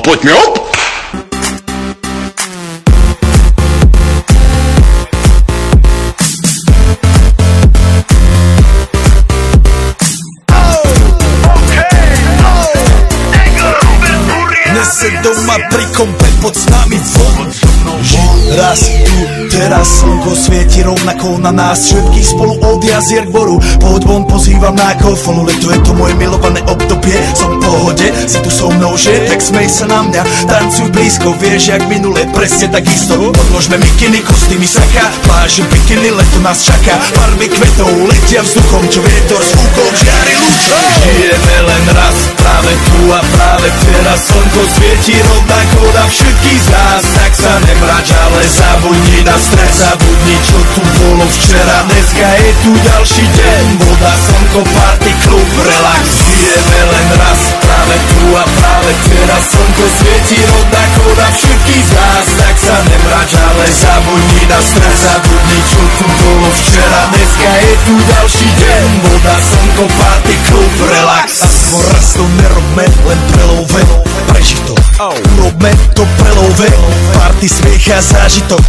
Put me up! Nese doma pri kompe pod s nami von. Raz tu, teraz slnko svieti rovnako na nás všetkých spolu od jazier k boru. Pohoď von, pozývam na golfonu, leto je to moje milované obdobie. Som v pohode, si tu so mnou, že? Tak smej sa na mňa, tancuj blízko, vieš jak minule, presne tak isto. Odložme mikiny, kostýmy saka, pláže bikiny, leto nás čaká. Farby kvetov letia vzduchom, čo vietor s fúkom žiari lúčom. Žijeme len raz, práve tu a práve teraz slnko svieti rovnako na všetkých z nás. Tak sa nemrač, ale zabudni na stres, zabudni čo tu bolo včera. Dneska je tu ďalší deň, voda, slnko, party, klub, relax. Žijeme len raz, práve tu a práve teraz slnko svieti rovnako na všetkých z nás. Tak sa nemrač, ale zabudni na stres, zabudni čo tu bolo včera. Dneska je tu ďalší deň, voda, slnko, party, klub, relax. Aspoň raz to nerobme, len prelovem, preži to. Urobme to prelove, party, smiech a zážitok.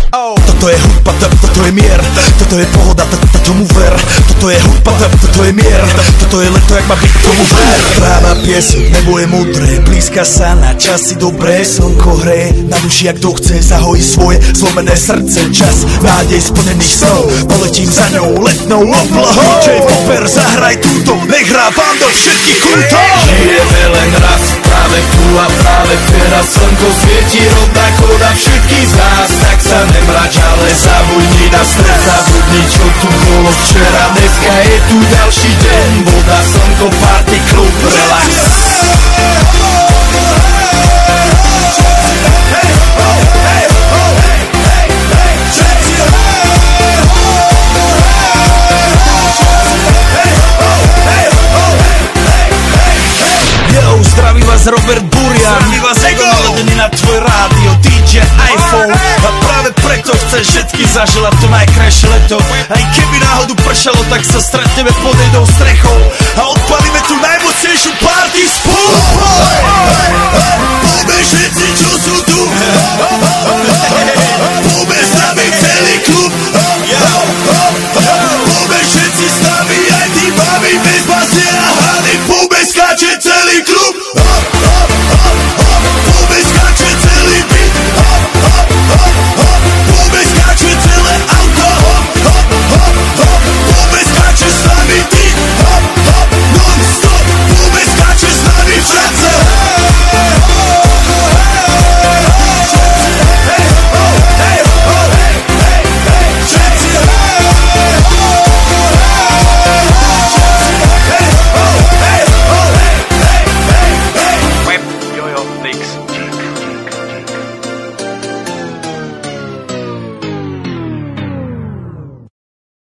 Toto je hudba, toto je mier, toto je pohoda, tomu ver. Toto je hudba, toto je mier, toto je leto, jak má byť, tomu ver. Tráva, piesok, nebo je modré, blízka sa na časy dobré. Slnko hreje na duši, jak to chce, zahojí svoje zlomené srdce. Čas nádej splnených snov, poletím za ňou letnou oblohou. J-Popper, zahraj túto, nech hrá vám do všetkých kútov. Žijeme len raz, práve tu a práve teraz slnko svieti rovnako na všetkých z nás. Tak sa nemrač, ale zabudni na stres, zabudni čo tu bolo včera. Dneska je tu ďalší deň, voda, slnko, party, klub, relax. Zdraví vás Robert Burian, zdraví vás Ego, naladený na tvoj rádio, DJ iPhone. A práve preto chceš všetky zaželať to najkrajšie leto. Aj keby náhodu pršalo, tak sa stretneme pod jednou strechou a odpalíme tú najmocnejšiu party spolu.